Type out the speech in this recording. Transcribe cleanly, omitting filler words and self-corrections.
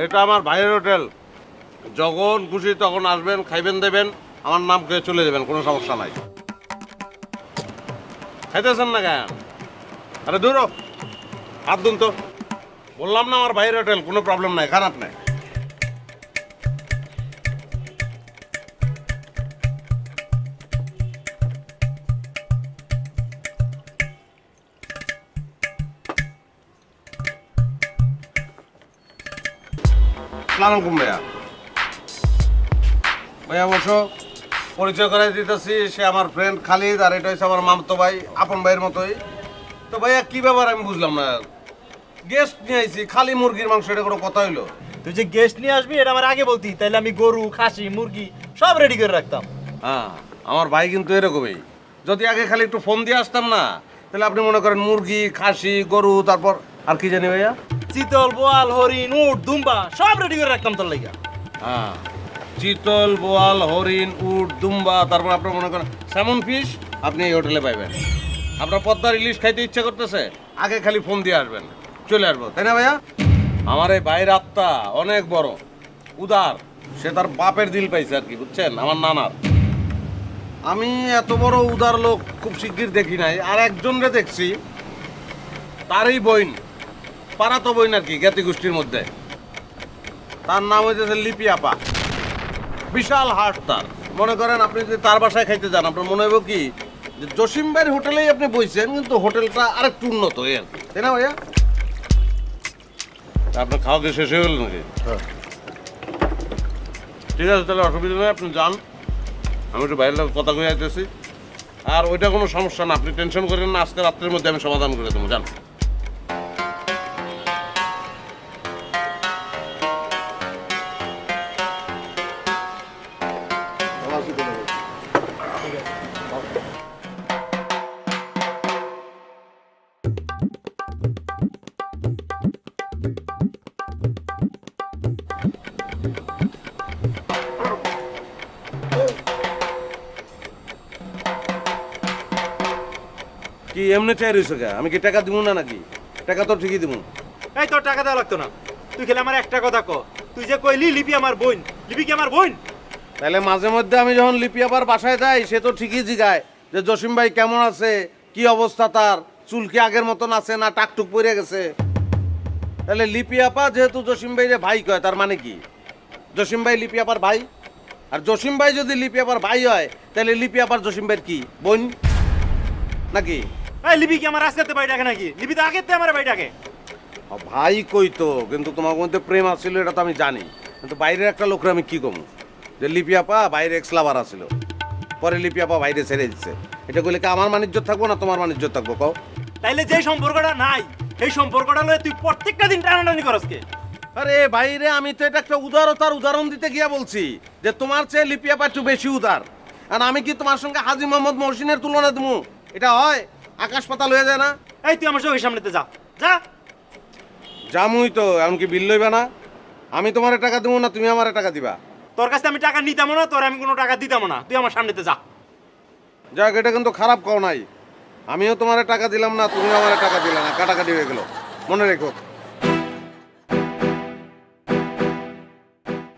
এটা আমার ভাইয়ের হোটেল। যখন খুশি তখন আসবেন, খাইবেন দেবেন, আমার নাম খেয়ে চলে যাবেন, কোনো সমস্যা নাই। খাইতেছেন না কেন? আরে দূর হ। হাত ধুন তো। বললাম না আমার ভাইয়ের হোটেল, কোনো প্রবলেম নাই, খারাপ নাই। সালাম আলাইকুম ভাইয়া। ভাইয়া বসো। পরিচয় করাই দিতেছি, সে আমার ফ্রেন্ড খালিদ, আর এটা হচ্ছে আমার মামতো ভাই, আপন ভাইয়ের মতোই। তো ভাইয়া কি ব্যাপার আমি বুঝলাম না। গেস্ট নিয়ে আইছি, খালি মুরগির মাংস, এটা কোনো কথা হইলো? তুই যে গেস্ট নিয়ে আসবি এটা আমার আগে বলতি, তাইলে আমি গরু খাসি মুরগি সব রেডি করে রাখতাম। হ্যাঁ, আমার ভাই কিন্তু এরকমই। যদি আগে খালি একটু ফোন দিয়ে আসতাম না, তাহলে আপনি মনে করেন মুরগি, খাসি, গরু, তারপর আর কি জানি ভাইয়া, চিতল বোয়াল হরিণ উট দুম্বা সব রেডি করে রাখতাম তোর লাগা। হ্যাঁ, চিতল, বোয়াল, হরিণ, উট, দুম্বা, তারপর আপনার মনে করেন স্যামন ফিশ আপনি এই হোটেলে পাইবেন। আপনার পদ্মার ইলিশ খাইতে ইচ্ছা করতেছে, আগে খালি ফোন দিয়ে আসবেন, চলে আসবো, তাই না ভাইয়া? আমার এই ভাইয়ের আত্মা অনেক বড়, উদার। সে তার বাপের দিল পাইছে আর কি, বুঝছেন, আমার নানার। আমি এত বড় উদার লোক খুব শিগগির দেখি নাই। আর একজনরে দেখছি, তারই বইন, পাড়াতো বইন আর কি, জ্ঞাতি গোষ্ঠীর মধ্যে। তার নাম হইতেছে লিপি আপা। বিশাল হাট তার। মনে করেন আপনি যদি তার বাসায় খাইতে যান, আপনার মনে হইব কি যে জসিম ভাইয়ের হোটেলেই আপনি বইছেন, কিন্তু হোটেলটা আরেকটু উন্নত এই আর কি, তাই না ভাইয়া? আপনার খাওয়া কি শেষ হয়ে গেল নাকি? ঠিক আছে, তাহলে অসুবিধা নেই, আপনি যান। আমি একটু বাইরের লোক কথা কয়ে আইতেছি। আর ওইটা কোনো সমস্যা না, আপনি টেনশন করেন না, আজকে রাত্রের মধ্যে আমি সমাধান করে দেবো, যান। কি এমনি চাই রয়েছে কে? আমি কি টাকা দিব না নাকি? টাকা তো ঠিকই দিব। এই তোর টাকা দেওয়া লাগতো না, তুই খেলে আমার একটা কথা ক। তুই যে কইলি লিপি আমার বোন, লিপি কি আমার বোন? তাহলে মাঝে মধ্যে আমি যখন লিপি আপার বাসায় যাই, সে তো ঠিকই জিগায় যে জসিম ভাই কেমন আছে, কি অবস্থা তার, চুল কি আগের মতন আছে না টাকটুক পড়ে গেছে। তাহলে লিপি আপা যেহেতু জসিম ভাইরে ভাই কয়, তার মানে কি জসিম ভাই লিপি আপার ভাই? আর জসিম ভাই যদি লিপি আপার ভাই হয়, তাহলে লিপি আপার জসিম ভাইয়ের কি বোন নাকি? এই লিপি কি আমার আজকে বাড়ি ডাকে নাকি? লিপি তো আগের আমার বাড়ি ডাকে। ভাই কই তো, কিন্তু তোমার মধ্যে প্রেম আছিল এটা তো আমি জানি, কিন্তু বাইরের একটা লোকের আমি কি কমু যে লিপি আপা বাইরে এক্স লাভার আছিল, পরে লিপি আপা বাইরে ছেড়ে দিচ্ছে। এটা কইলে কি আমার মানিজ্য থাকবো না তোমার মানিজ্য থাকবো কও? তাইলে যে সম্পর্কটা নাই এই সম্পর্কটা লয়ে তুই প্রত্যেকটা দিন টানাটানি করস কে? আরে বাইরে আমি তো এটা একটা উদারতার উদাহরণ দিতে গিয়া বলছি যে তোমার চেয়ে লিপি আপা একটু বেশি উদার। আর আমি কি তোমার সঙ্গে হাজী মোহাম্মদ মহসিনের তুলনা দেবো? এটা হয়? আকাশ পাতাল হয়ে যায় না? এই তুই আমার চোখের সামনেতে যা যা। জামুই তো, এমনকি বিল লইবা না? আমি তোমার টাকা দেবো না তুমি আমার টাকা দিবা? তোর কাছে আমি টাকা নিতাম না, তোর আমি কোনো টাকা দিতাম না, তুই আমার সামনেতে যা। যাক, এটা কিন্তু খারাপ কও নাই। আমিও তোমার টাকা দিলাম না, তুমিও আমার টাকা দিলে না, কাটাকাটি হয়ে গেল, মনে রেখো।